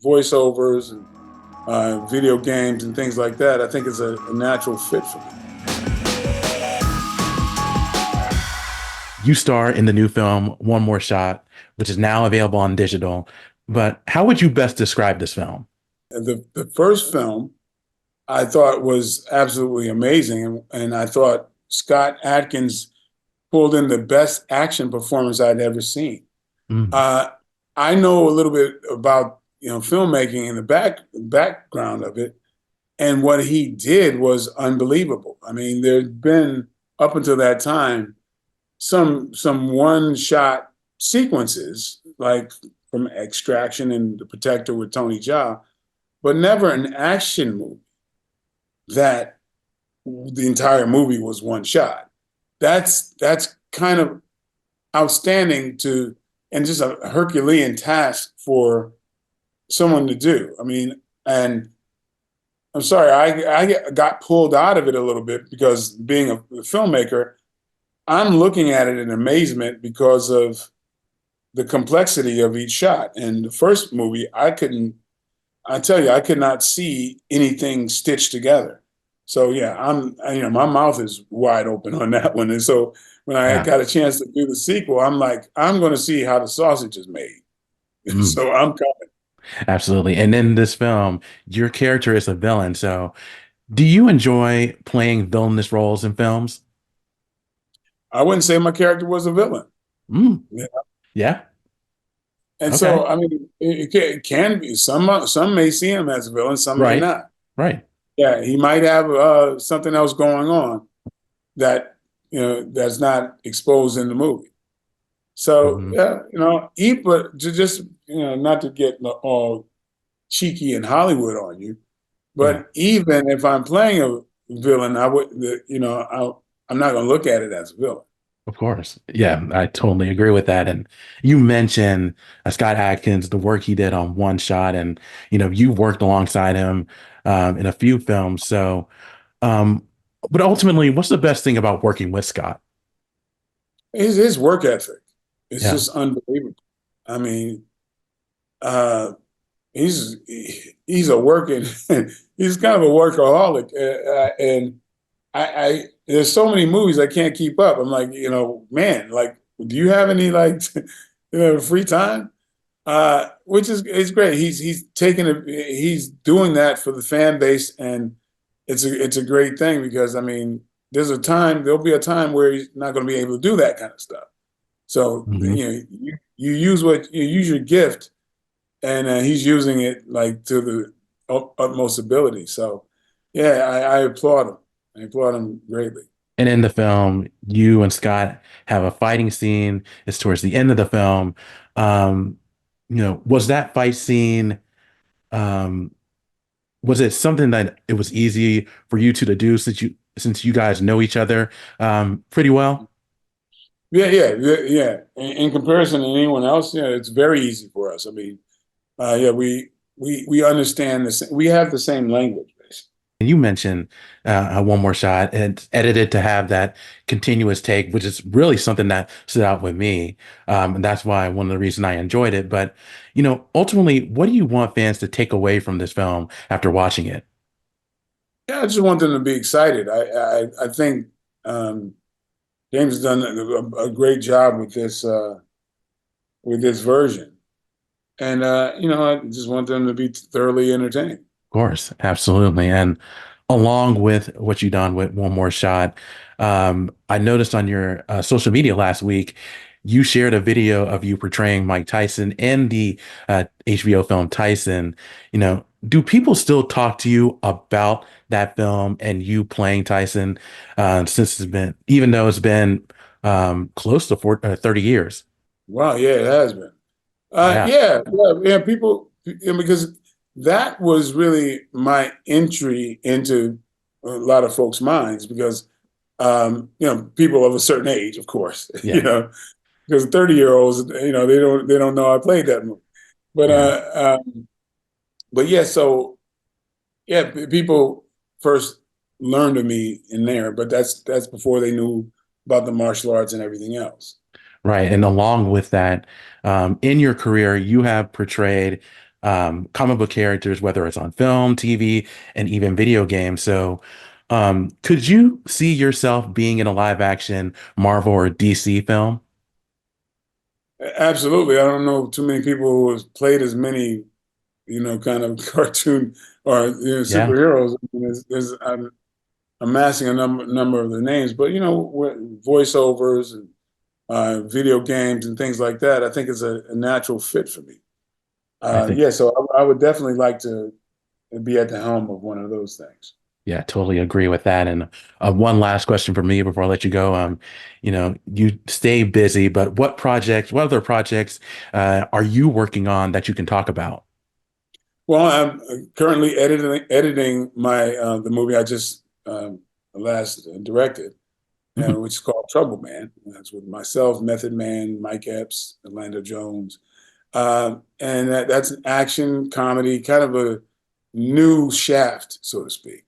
voiceovers and video games and things like that, I think it's a natural fit for me. You star in the new film One More Shot, which is now available on digital. But how would you best describe this film? And the first film I thought was absolutely amazing, and I thought Scott Adkins pulled in the best action performance I'd ever seen. Mm, Uh, I know a little bit about filmmaking and the background of it, and what he did was unbelievable. I mean, there'd been up until that time some one shot sequences like from Extraction and The Protector with Tony Jaa, but never an action movie that the entire movie was one shot. That's kind of outstanding to and just a Herculean task for someone to do. I mean, and I'm sorry, I got pulled out of it a little bit because being a filmmaker, I'm looking at it in amazement because of the complexity of each shot. And the first movie, I tell you, I could not see anything stitched together. So yeah, my mouth is wide open on that one. And so when I yeah. got a chance to do the sequel, I'm like, I'm going to see how the sausage is made. Mm, So I'm coming. absolutely. And in this film, your character is a villain. So do you enjoy playing villainous roles in films? I wouldn't say my character was a villain. Mm, Yeah. yeah. And Okay. so, I mean, it can be some may see him as a villain, some may Right. not. Right. Yeah, he might have something else going on that that's not exposed in the movie. So Hmm. yeah, but to just not to get all cheeky in Hollywood on you, Yeah. but even if I'm playing a villain, I would, I'm not going to look at it as a villain. Of course. Yeah, I totally agree with that. And you mentioned Scott Adkins, the work he did on One Shot, and you worked alongside him in a few films. So, um, but ultimately, what's the best thing about working with Scott? His work ethic is Yeah. just unbelievable. I mean, uh, he's he's a working he's kind of a workaholic, and I there's so many movies I can't keep up. I'm like, man, like, do you have any like free time? Which is great. He's doing that for the fan base, and it's a great thing because I mean, there'll be a time where he's not going to be able to do that kind of stuff. So Hmm. you you use your gift, and he's using it like to the utmost ability. So yeah, I applaud him. I applaud him greatly. And in the film, you and Scott have a fighting scene. It's towards the end of the film. Um, was that fight scene, um, was it something that it was easy for you two to do since you guys know each other pretty well? Yeah. In comparison to anyone else, yeah, it's very easy for us. I mean, yeah, we understand this. We have the same language, basically. And you mentioned One More Shot, and it's edited to have that continuous take, which is really something that stood out with me. And that's why one of the reasons I enjoyed it. But, ultimately, what do you want fans to take away from this film after watching it? Yeah, I just want them to be excited. I think um, James has done a great job with this version, and I just want them to be thoroughly entertained. Of course, absolutely. And along with what you done with One More Shot, I noticed on your social media last week, you shared a video of you portraying Mike Tyson in the HBO film Tyson. Do people still talk to you about that film and you playing Tyson since even though it's been close to 30 years? Wow, yeah, it has been. Yeah. Yeah. People, because that was really my entry into a lot of folks' minds because, people of a certain age, of course, Yeah. because 30-year-olds, they don't know I played that movie. But, Yeah. but yeah, so yeah, people first learned of me in there, but that's before they knew about the martial arts and everything else. Right. And along with that, in your career, you have portrayed comic book characters, whether it's on film, TV, and even video games. So, could you see yourself being in a live action Marvel or DC film? Absolutely. I don't know too many people who have played as many, kind of cartoon or Yeah, superheroes. I mean, I'm amassing a number of their names, but voiceovers and video games and things like that. I think it's a natural fit for me. I think. Yeah, so I would definitely like to be at the helm of one of those things. Yeah, totally agree with that. And one last question for me before I let you go. You stay busy, but what other projects are you working on that you can talk about? Well, I'm currently editing my the movie I just last directed, Mhm. which is called Trouble Man. That's with myself, Method Man, Mike Epps, Orlando Jones, and that's an action comedy, kind of a new shaft, so to speak.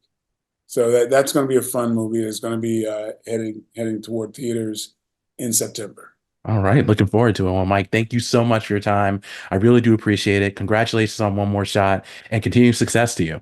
So that's going to be a fun movie. It's going to be heading toward theaters in September. All right, looking forward to it. Well, Mike, thank you so much for your time. I really do appreciate it. Congratulations on one more shot and continued success to you.